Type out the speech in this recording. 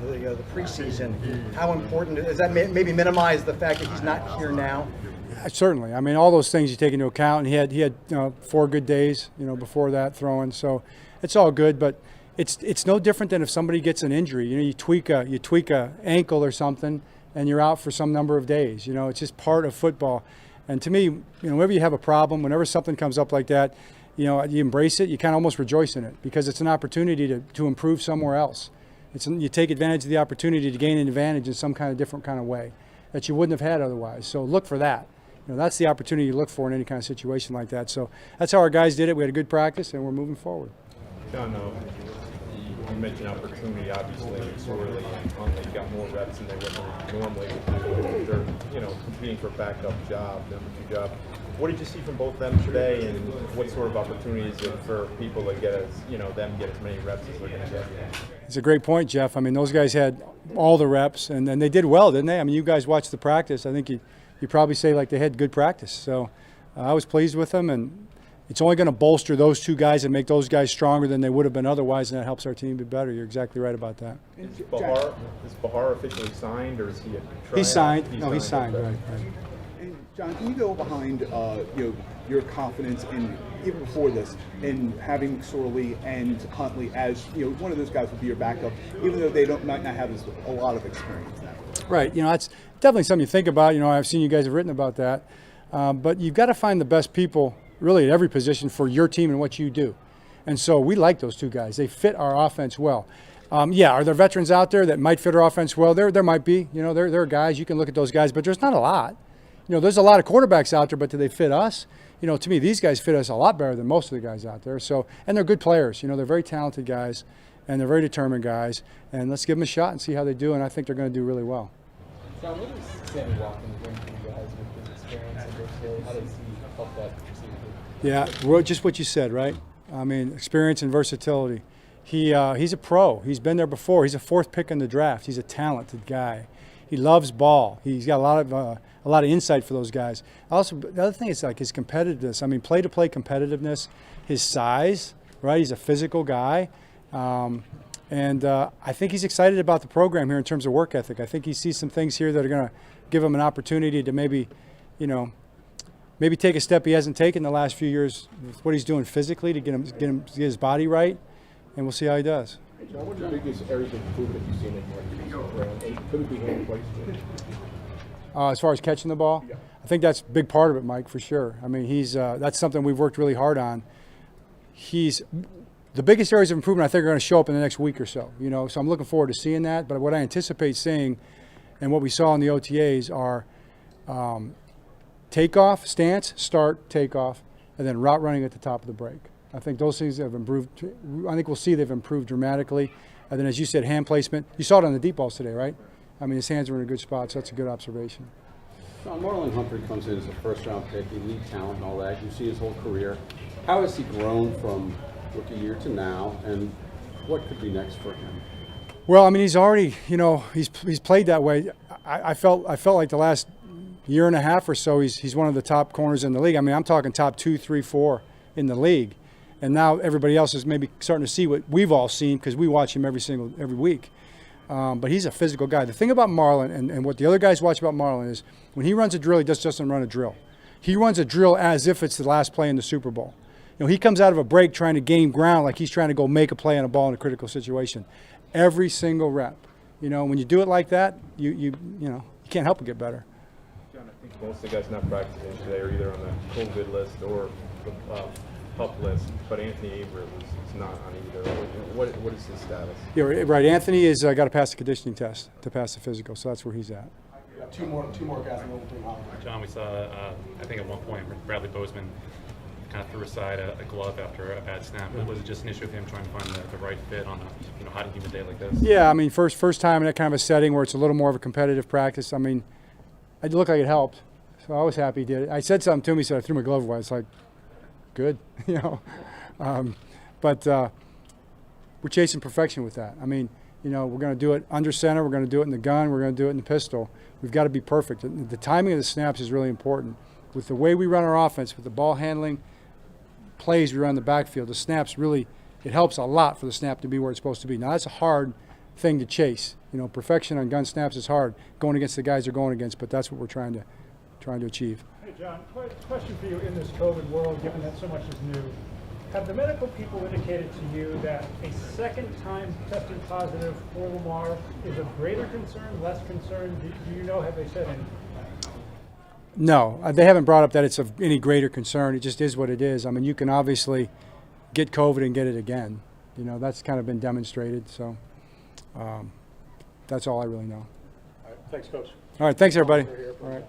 of the preseason. How important does that maybe minimize the fact that he's not here now? Certainly. I mean, all those things you take into account. And he had 4 good days, before that throwing. So it's all good. But it's no different than if somebody gets an injury. You tweak a ankle or something, and you're out for some number of days. It's just part of football. And to me, whenever you have a problem, whenever something comes up like that, you embrace it. You kind of almost rejoice in it because it's an opportunity to improve somewhere else. You take advantage of the opportunity to gain an advantage in some kind of different kind of way that you wouldn't have had otherwise. So look for that. That's the opportunity you look for in any kind of situation like that. So that's how our guys did it. We had a good practice, and we're moving forward. John, you mentioned opportunity. Obviously, Sorley and Huntley got more reps than they would normally. They're competing for a backup job, number 2 job. What did you see from both of them today, and what sort of opportunities for people to get as many reps as they're going to get? It's a great point, Jeff. I mean, those guys had all the reps, and they did well, didn't they? I mean, you guys watched the practice. I think you probably say like they had good practice. So I was pleased with them, and it's only going to bolster those 2 guys and make those guys stronger than they would have been otherwise, and that helps our team be better. You're exactly right about that. Is Bahar officially signed, or is he a tryout? He's signed. He's signed. Right. And John, can you go behind your confidence in, even before this, in having Sorley and Huntley as one of those guys would be your backup, even though they might not have a lot of experience now? Right. That's definitely something you think about. I've seen you guys have written about that, but you've got to find the best people really at every position for your team and what you do. And so we like those 2 guys. They fit our offense well. Are there veterans out there that might fit our offense well? There might be. There are guys. You can look at those guys, but there's not a lot. There's a lot of quarterbacks out there, but do they fit us? To me, these guys fit us a lot better than most of the guys out there. So, and they're good players. They're very talented guys, and they're very determined guys. And let's give them a shot and see how they do, and I think they're going to do really well. John, what does Sammy Watkins bring to you guys with his experience and versatility? How does he help that receiver group? Yeah, just what you said, right? I mean, experience and versatility. He's a pro. He's been there before. He's a 4th pick in the draft. He's a talented guy. He loves ball. He's got a lot of insight for those guys. Also, the other thing is like his competitiveness. I mean, play-to-play competitiveness, his size, right? He's a physical guy. And I think he's excited about the program here in terms of work ethic. I think he sees some things here that are going to give him an opportunity to maybe take a step he hasn't taken the last few years with what he's doing physically to get his body right, and we'll see how he does. Hey John, what are the biggest areas of improvement you've seen in one? Could it be hand placement? As far as catching the ball, Yeah. I think that's a big part of it, Mike, for sure. I mean, that's something we've worked really hard on. The biggest areas of improvement I think are going to show up in the next week or so. So I'm looking forward to seeing that. But what I anticipate seeing, and what we saw in the OTAs, are takeoff, stance, start, takeoff, and then route running at the top of the break. I think those things have improved. I think we'll see they've improved dramatically. And then, as you said, hand placement. You saw it on the deep balls today, right? I mean, his hands were in a good spot, so that's a good observation. John, Marlon Humphrey comes in as a first-round pick, elite talent and all that. You see his whole career. How has he grown from rookie year to now, and what could be next for him? Well, I mean, he's already, he's played that way. I felt like the last year and a half or so, he's one of the top corners in the league. I mean, I'm talking top 2, 3, 4 in the league. And now everybody else is maybe starting to see what we've all seen because we watch him every week. But he's a physical guy. The thing about Marlon, and what the other guys watch about Marlon, is when he runs a drill, he just doesn't run a drill. He runs a drill as if it's the last play in the Super Bowl. He comes out of a break trying to gain ground like he's trying to go make a play on a ball in a critical situation. Every single rep. When you do it like that, you can't help but get better. John, I think most of the guys not practicing today are either on the COVID list or the PUP list, but Anthony Averett is not on either. What is his status? Yeah, right. Anthony has got to pass the conditioning test to pass the physical, so that's where he's at. Two more guys in the team. John, we saw, I think at one point, Bradley Bozeman kind of threw aside a glove after a bad snap. Was it just an issue with him trying to find the right fit on a hot and humid day like this? Yeah, I mean, first time in that kind of a setting where it's a little more of a competitive practice. I mean, it looked like it helped, so I was happy he did it. I said something to him. He said, "I threw my glove away." It's like, good, But we're chasing perfection with that. I mean, we're going to do it under center. We're going to do it in the gun. We're going to do it in the pistol. We've got to be perfect. The timing of the snaps is really important. With the way we run our offense, with the ball handling, plays we run in the backfield, the snaps really, it helps a lot for the snap to be where it's supposed to be. Now, that's a hard thing to chase. You know, perfection on gun snaps is hard. Going against the guys they're going against, but that's what we're trying to achieve. Hey, John, question for you in this COVID world, given that so much is new. Have the medical people indicated to you that a second time testing positive for Lamar is of greater concern, less concern? Do you know, have they said anything? No, they haven't brought up that it's of any greater concern. It just is what it is. I mean, you can obviously get COVID and get it again. You know, that's kind of been demonstrated. So that's all I really know. Thanks, Coach. All right, thanks, everybody. All right.